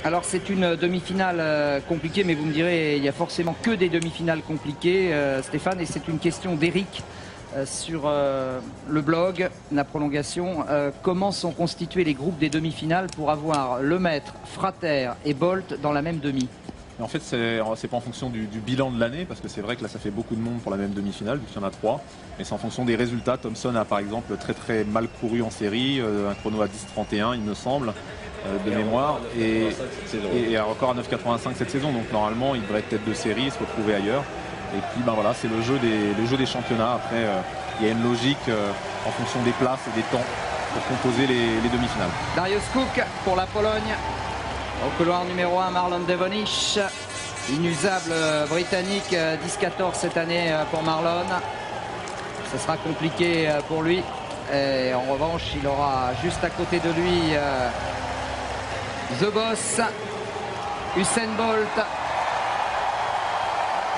Alors c'est une demi-finale compliquée, mais vous me direz, il y a forcément que des demi-finales compliquées, Stéphane, et c'est une question d'Eric sur le blog, la prolongation. Comment sont constitués les groupes des demi-finales pour avoir Lemaitre, Frater et Bolt dans la même demi? En fait, c'est pas en fonction du bilan de l'année, parce que c'est vrai que là, ça fait beaucoup de monde pour la même demi-finale, vu qu'il y en a 3. Mais c'est en fonction des résultats. Thompson a par exemple très mal couru en série, un chrono à 10,31, il me semble, de mémoire, et un record à 9,85 cette saison. Donc normalement, il devrait être tête de série, se retrouver ailleurs. Et puis ben voilà, c'est le jeu des championnats. Après, il y a une logique en fonction des places et des temps pour composer les demi-finales. Darius Cook pour la Pologne. Au couloir numéro 1, Marlon Devonish, inusable britannique, 10-14 cette année pour Marlon. Ce sera compliqué pour lui. Et en revanche, il aura juste à côté de lui The Boss, Usain Bolt.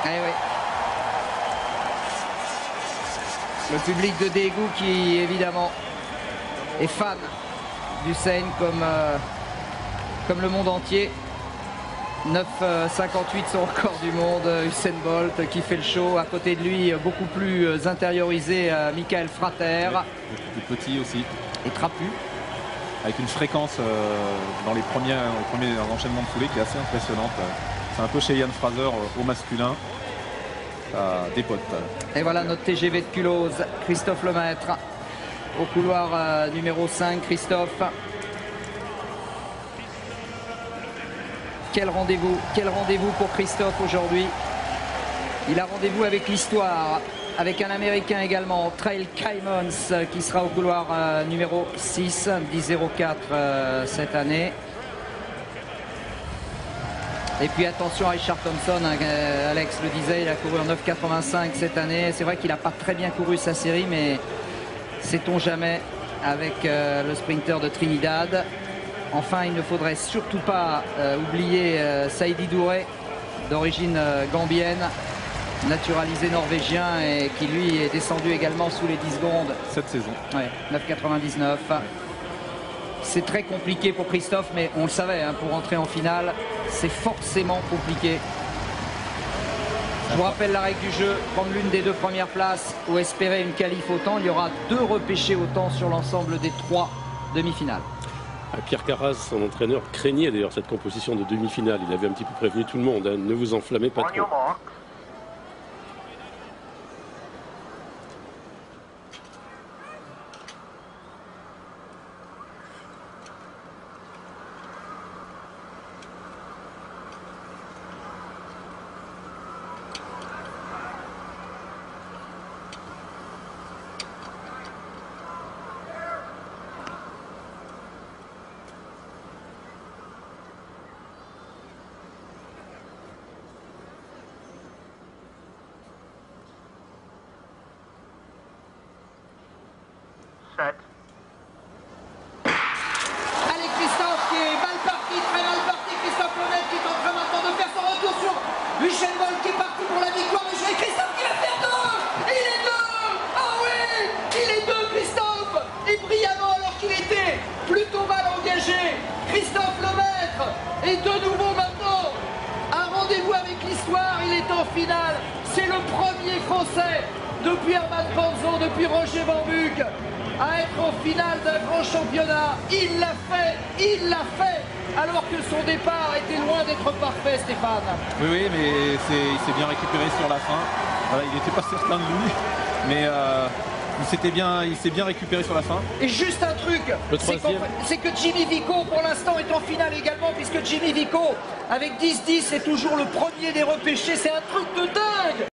Eh oui. Le public de Daegu qui évidemment est fan d'Usain comme le monde entier. 9,58 son record du monde, Usain Bolt qui fait le show. À côté de lui, beaucoup plus intériorisé, Michael Frater. Beaucoup plus petit aussi. Et trapu. Avec une fréquence dans les premiers enchaînements de foulée qui est assez impressionnante. C'est un peu chez Ian Fraser au masculin. Des potes. Et voilà notre TGV de Culose, Christophe Lemaitre. Au couloir numéro 5, Christophe. Quel rendez-vous pour Christophe aujourd'hui. Il a rendez-vous avec l'histoire, avec un Américain également, Trail Caimons, qui sera au couloir numéro 6, 10,04 cette année. Et puis attention à Richard Thompson, Alex le disait, il a couru en 9,85 cette année. C'est vrai qu'il n'a pas très bien couru sa série, mais sait-on jamais avec le sprinter de Trinidad. Enfin, il ne faudrait surtout pas oublier Saïdi Douré, d'origine gambienne, naturalisé norvégien et qui lui est descendu également sous les 10 secondes. Cette saison. Ouais, 9,99. C'est très compliqué pour Christophe, mais on le savait, hein, pour entrer en finale, c'est forcément compliqué. Je vous rappelle la règle du jeu, prendre l'une des 2 premières places ou espérer une qualif au temps. Il y aura 2 repêchés au temps sur l'ensemble des 3 demi-finales. Pierre Carras, son entraîneur, craignait d'ailleurs cette composition de demi-finale. Il avait un petit peu prévenu tout le monde, hein, ne vous enflammez pas trop. Allez Christophe qui est mal parti, très mal parti. Christophe Lemaitre qui est en train maintenant de faire son retour sur Usain Bolt qui est parti pour la victoire. Et Christophe qui va faire 2. Il est 2. Ah oui, il est 2 Christophe. Et brillamment alors qu'il était plutôt mal engagé. Christophe Lemaitre est de nouveau maintenant un rendez-vous avec l'histoire. Il est en finale. C'est le premier Français depuis Herman Panzo, depuis Roger Van Buck, à être en finale d'un grand championnat. Il l'a fait, alors que son départ était loin d'être parfait, Stéphane. Oui, mais il s'est bien récupéré sur la fin. Voilà, il n'était pas certain de lui, mais il s'est bien récupéré sur la fin. Et juste un truc, c'est que Jimmy Vico pour l'instant est en finale également, puisque Jimmy Vico avec 10-10 est toujours le premier des repêchés. C'est un truc de dingue.